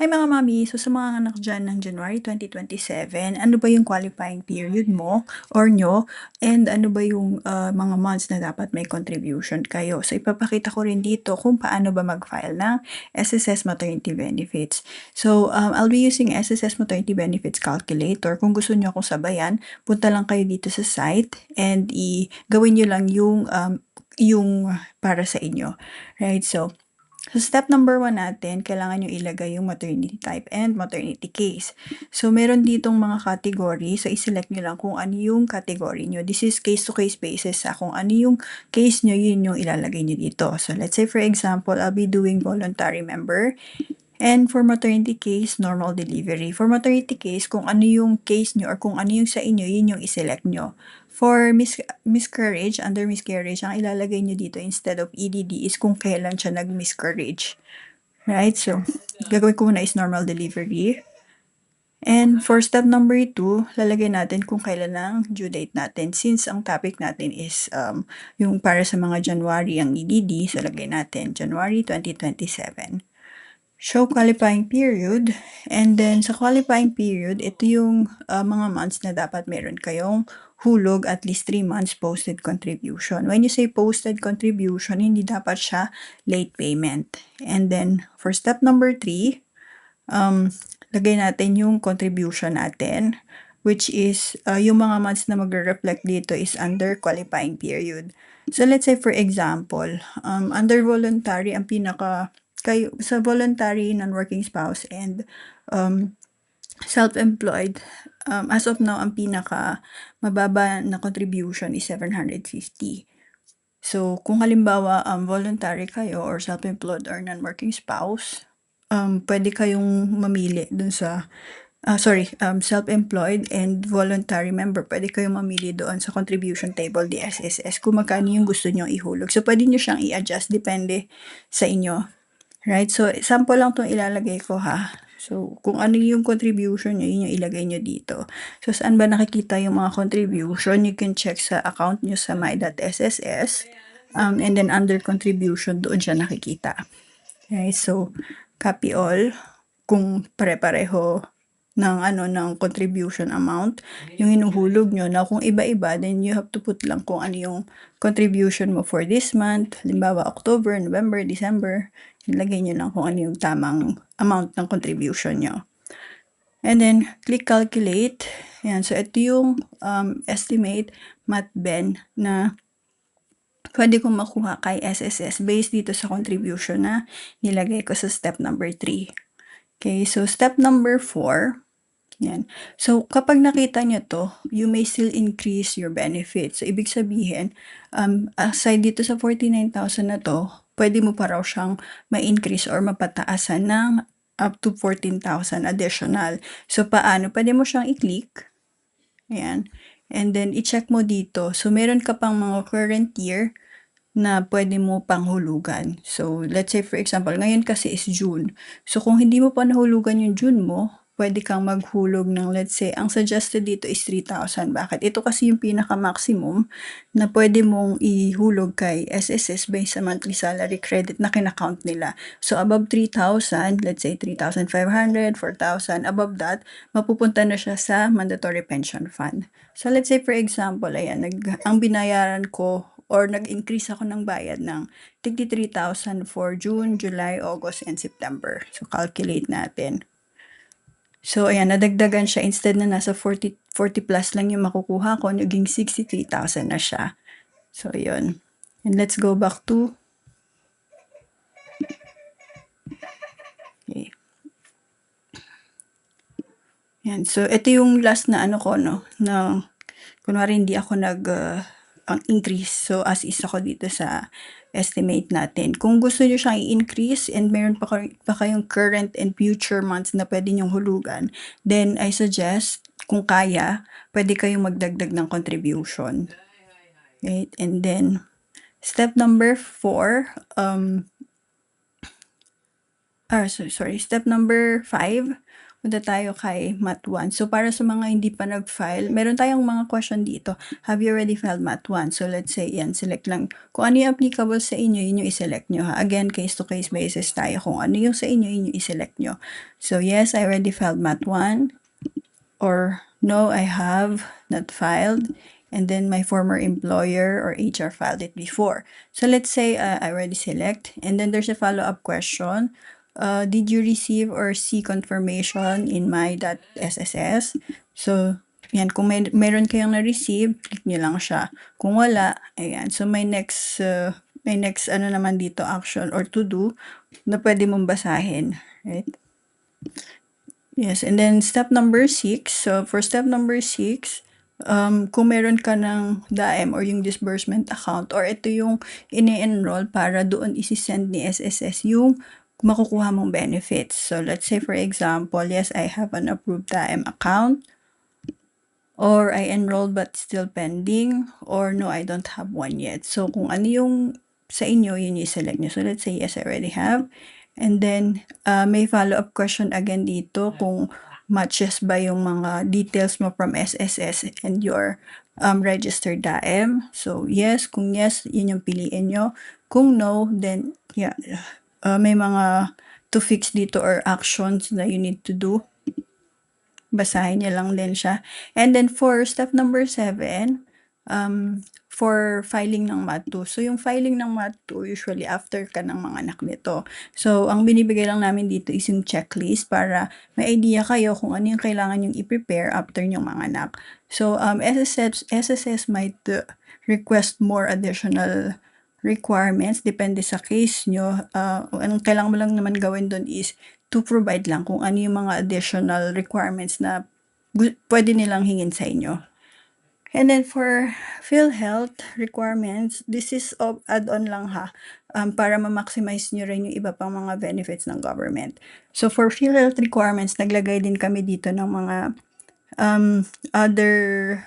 Hi mga mami! So sa mga anak dyan ng January 2027, ano ba yung qualifying period mo or nyo? And ano ba yung mga months na dapat may contribution kayo? So ipapakita ko rin dito kung paano ba mag-file ng SSS Maternity Benefits. So I'll be using SSS Maternity Benefits Calculator. Kung gusto nyo akong sabayan, punta lang kayo dito sa site and gawin nyo lang yung para sa inyo. Right? So step number 1 natin, kailangan nyo ilagay yung maternity type and maternity case. So, meron ditong mga category. So, iselect nyo lang kung ano yung category nyo. This is case-to-case basis. Kung ano yung case nyo, yun yung ilalagay nyo dito. So, let's say for example, I'll be doing voluntary member. And for maternity case, normal delivery. For maternity case, kung ano yung case nyo or kung ano yung sa inyo, yun yung iselect nyo. For miscarriage, under miscarriage, ang ilalagay nyo dito instead of EDD is kung kailan siya nag-miscarriage. Right? So, gagawin ko muna is normal delivery. And for step number 2, lalagay natin kung kailan ang due date natin. Since ang topic natin is yung para sa mga January ang EDD, so lagay natin January 2027. Show qualifying period, and then sa qualifying period, ito yung mga months na dapat meron kayong hulog at least 3 months posted contribution. When you say posted contribution, hindi dapat siya late payment. And then for step number 3, lagay natin yung contribution natin, which is yung mga months na magre-reflect dito is under qualifying period. So let's say for example, under voluntary, ang kayo sa voluntary, non-working spouse, and self-employed, as of now, ang pinaka mababa na contribution is 750. So, kung halimbawa voluntary kayo or self-employed or non-working spouse, pwede kayong mamili dun sa self-employed and voluntary member, pwede kayong mamili doon sa contribution table di SSS kung magkano yung gusto nyo ihulog. So, pwede nyo siyang i-adjust, depende sa inyo. Right? So, sample lang itong ilalagay ko ha. So, kung ano yung contribution nyo, yun yung ilagay nyo dito. So, saan ba nakikita yung mga contribution? You can check sa account nyo sa my.sss. And then, under contribution, doon siya nakikita. Okay? So, copy all. Kung pare-pareho ng contribution amount, yung hinuhulog nyo. Now, kung iba-iba, then you have to put lang kung ano yung contribution mo for this month. Halimbawa, October, November, December. Ilagay nyo lang kung ano yung tamang amount ng contribution nyo. And then, click calculate. Yan. So, ito yung estimate MATBEN na pwede kong makuha kay SSS based dito sa contribution na nilagay ko sa step number 3. Okay, so step number 4, yan. So, kapag nakita nyo to, you may still increase your benefits. So, ibig sabihin, aside dito sa 49,000 na to, pwede mo pa raw siyang ma-increase or mapataasan ng up to 14,000 additional. So, paano? Pwede mo siyang i-click. Ayan. And then, i-check mo dito. So, meron ka pang mga current year na pwede mo panghulugan. So, let's say for example, ngayon kasi is June. So, kung hindi mo pa nahulugan yung June mo, pwede kang maghulog ng, let's say, ang suggested dito is 3,000. Bakit? Ito kasi yung pinaka-maximum na pwede mong ihulog kay SSS based sa monthly salary credit na kinakount nila. So, above 3,000, let's say 3,500, 4,000, above that, mapupunta na siya sa mandatory pension fund. So, let's say for example, ayan, ang binayaran ko or nag-increase ako ng bayad ng 3,000 for June, July, August, and September. So, calculate natin. So, ayan, nadagdagan siya. Instead na nasa 40 plus lang yung makukuha ko, naging 63,000 na siya. So, yun. And let's go back to... Okay. Yan. So, ito yung last na ano ko, no? Na, kunwari hindi ako ang increase. So, as is ako dito sa estimate natin. Kung gusto nyo siyang i-increase and meron pa kayong current and future months na pwede nyong hulugan, then I suggest, kung kaya, pwede kayong magdagdag ng contribution. Right? And then, step number 4, step number 5, punta tayo kay Mat 1. So, para sa mga hindi pa nag-file, meron tayong mga question dito. Have you already filed Mat 1? So, let's say, yan, select lang. Kung ano yung applicable sa inyo, yun yung iselect nyo, ha? Again, case-to-case basis tayo. Kung ano yung sa inyo, yun yung iselect nyo. So, yes, I already filed Mat 1. Or, no, I have not filed. And then, my former employer or HR filed it before. So, let's say I already select. And then, there's a follow-up question. Did you receive or see confirmation in my.sss? So, yan, kung meron kayong na-receive, click nyo lang siya. Kung wala, ayan. So, may next ano naman dito, action or to do na pwede mong basahin. Right? Yes, and then step number 6. So, for step number 6, kung meron ka ng DAEM or yung disbursement account or ito yung ini-enroll para doon isi-send ni SSS yung makukuha mong benefits. So, let's say for example, yes, I have an approved DAEM account, or I enrolled but still pending, or no, I don't have one yet. So, kung ano yung sa inyo, yun yung select nyo. So, let's say, yes, I already have. And then, may follow-up question again dito kung matches ba yung mga details mo from SSS and your registered DAEM. So, yes, kung yes, yun yung piliin nyo. Kung no, then, yeah, may mga to fix dito or actions na you need to do. Basahin niyo lang din siya. And then for step number 7, for filing ng MAT2. So yung filing ng MAT2, usually after ka ng mga anak nito. So ang binibigay lang namin dito is yung checklist para may idea kayo kung ano yung kailangan yung i-prepare after yung mga anak. So SSS might request more additional requirements, depende sa case nyo. Ang kailangan mo lang naman gawin doon is to provide lang kung ano yung mga additional requirements na pwede nilang hingin sa inyo. And then for PhilHealth requirements, this is add-on lang ha, para ma-maximize nyo rin yung iba pang mga benefits ng government. So for PhilHealth requirements, naglagay din kami dito ng mga other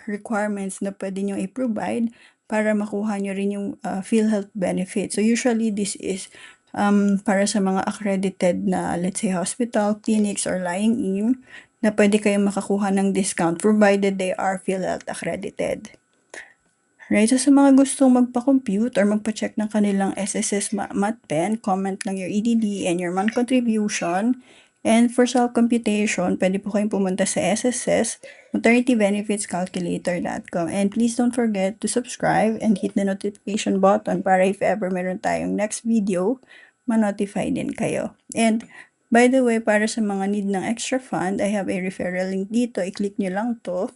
requirements na pwede nyo i-provide para makuha nyo rin yung PhilHealth benefit. So usually this is para sa mga accredited na, let's say, hospital, clinics, or lying in, na pwede kayong makakuha ng discount provided they are PhilHealth accredited. Right, so sa mga gustong magpa-compute or magpa-check ng kanilang SSS MatPen, comment lang your EDD and your month contribution. And for self-computation, pwede po kayong pumunta sa SSS, maternitybenefitscalculator.com. And please don't forget to subscribe and hit the notification button para if ever meron tayong next video, ma-notify din kayo. And by the way, para sa mga need ng extra fund, I have a referral link dito. I-click nyo lang to.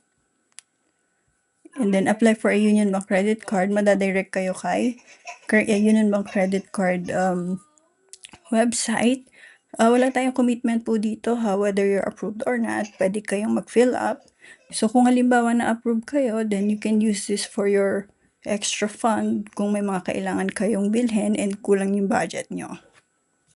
And then apply for a Union Bank credit card. Madadirect kayo kay Union Bank credit card website. Wala tayong commitment po dito ha, whether you're approved or not. Pwede kayong mag-fill up. So kung halimbawa na-approve kayo, then you can use this for your extra fund kung may mga kailangan kayong bilhin and kulang yung budget nyo.